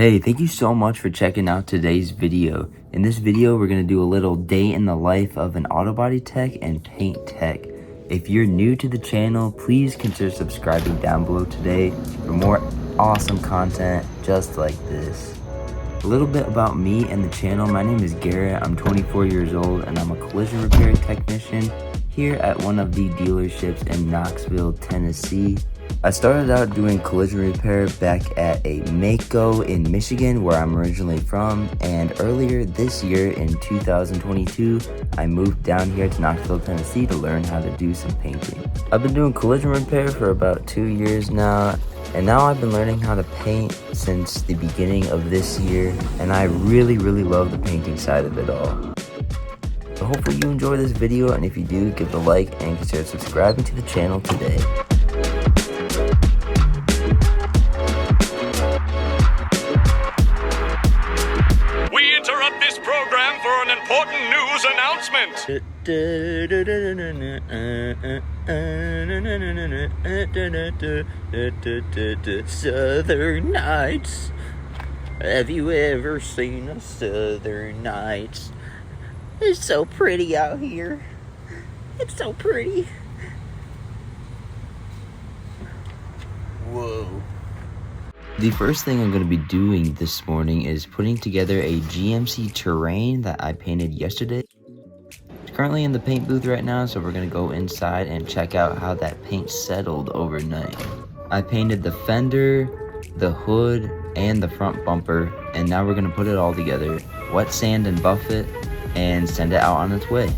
Hey, thank you so much for checking out today's video. In this video, we're going to do a little day in the life of an auto body tech and paint tech. If you're new to the channel, please consider subscribing down below today for more awesome content just like this. A little bit about me and the channel. My name is Garrett. I'm 24 years old and I'm a collision repair technician here at one of the dealerships in Knoxville, Tennessee. I started out doing collision repair back at a Mako in Michigan, where I'm originally from, and earlier this year in 2022, I moved down here to Knoxville, Tennessee to learn how to do some painting. I've been doing collision repair for about 2 years now, and now I've been learning how to paint since the beginning of this year, and I really love the painting side of it all. So hopefully you enjoy this video, and if you do, give it a like and consider subscribing to the channel today. Interrupt this program for an important news announcement. Southern Nights. Have you ever seen a Southern Nights? It's so pretty out here. It's so pretty. Whoa. The first thing I'm going to be doing this morning is putting together a GMC Terrain that I painted yesterday. It's currently in the paint booth right now, so we're going to go inside and check out how that paint settled overnight. I painted the fender, the hood, and the front bumper, and now we're going to put it all together, wet sand and buff it, and send it out on its way.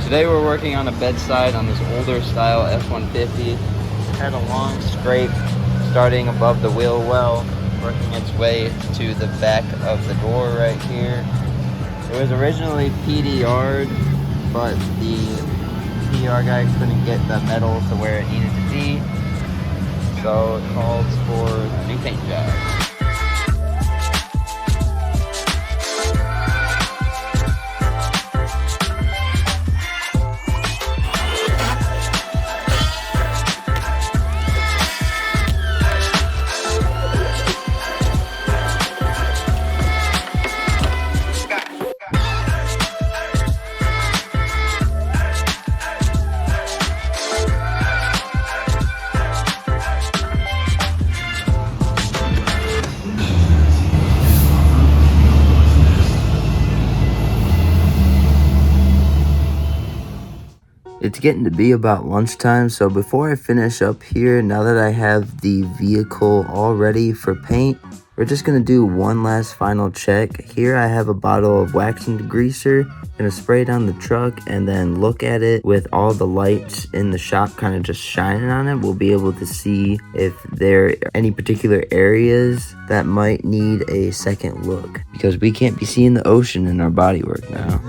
Today we're working on a bedside on this older style F-150. Had a long scrape starting above the wheel well, working its way to the back of the door right here. It was originally PDR'd, but the PDR guy couldn't get the metal to where it needed to be, so it calls for a new paint job. It's getting to be about lunchtime, so before I finish up here, now that I have the vehicle all ready for paint, We're just gonna do one last final check. Here I have a bottle of waxing degreaser. Gonna spray it on the truck and then look at it with all the lights in the shop kind of just shining on it. We'll be able to see if there are any particular areas that might need a second look, because we can't be seeing the ocean in our bodywork now.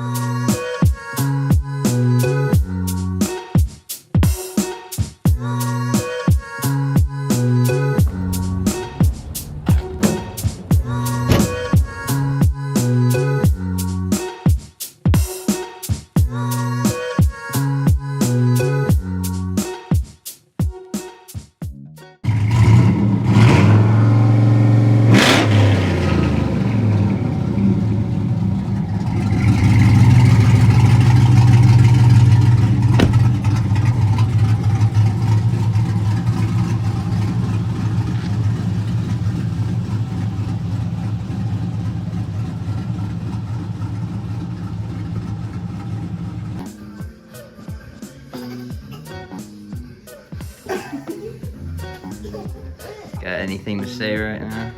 Got anything to say right now?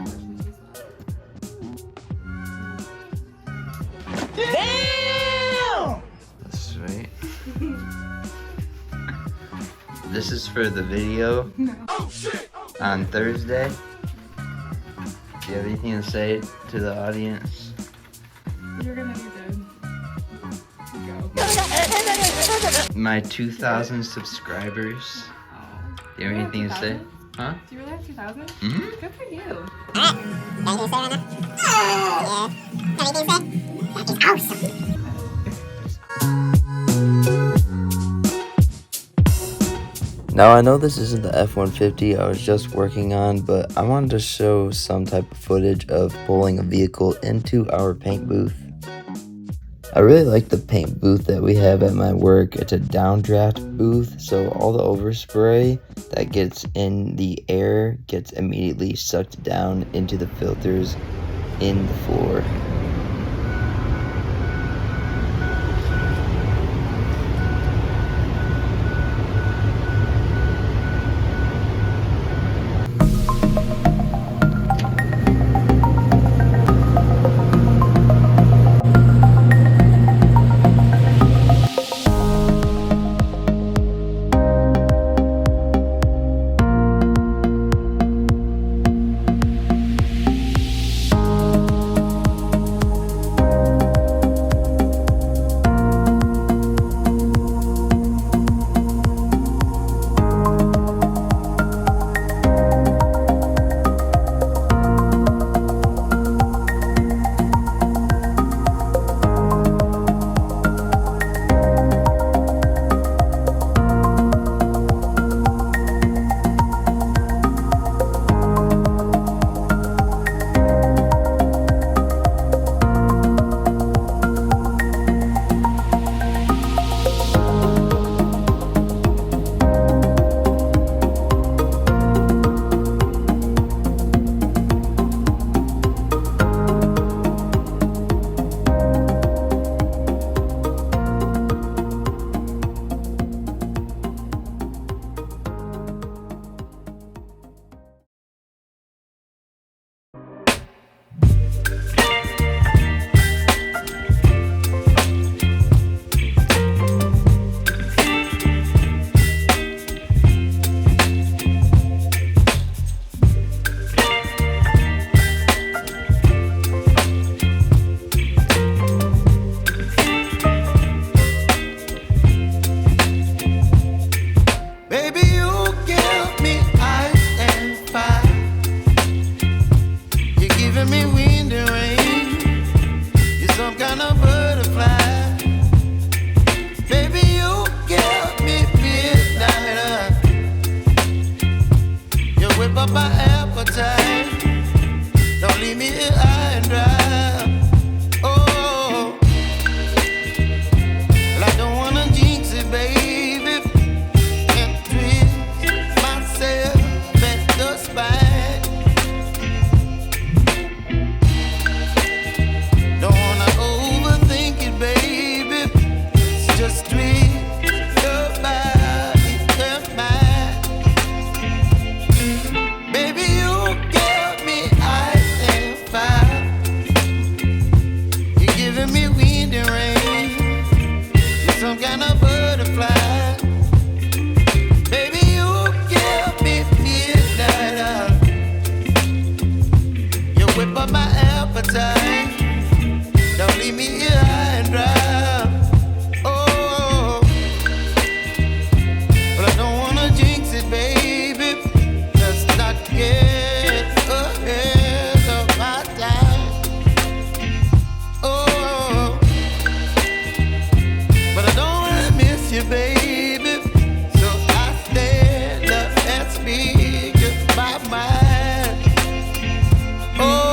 Damn! That's sweet. This is for the video on Thursday. Do you have anything to say to the audience? You're gonna need to go. My 2,000 subscribers. Do you have anything to say? Huh? Do you really have 2,000? Mm-hmm. Good for you. Now I know this isn't the F-150 I was just working on, but I wanted to show some type of footage of pulling a vehicle into our paint booth. I really like the paint booth that we have at my work. It's a downdraft booth, so all the overspray that gets in the air gets immediately sucked down into the filters in the floor. up my appetite. Don't leave me here high and dry. Oh, but I don't wanna jinx it, baby. Let's not get ahead of my time. Oh, but I don't wanna miss you, baby. So I stand up and speak just my mind. Oh.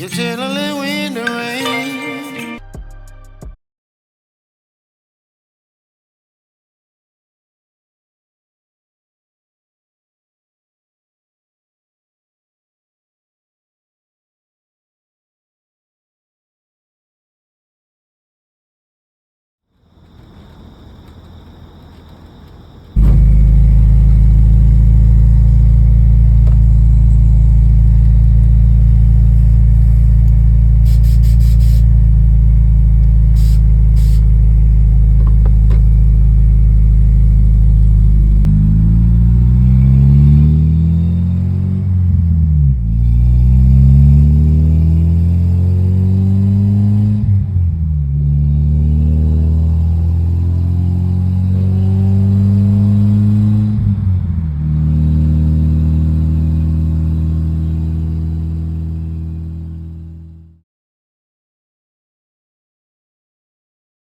You're chilling wind around.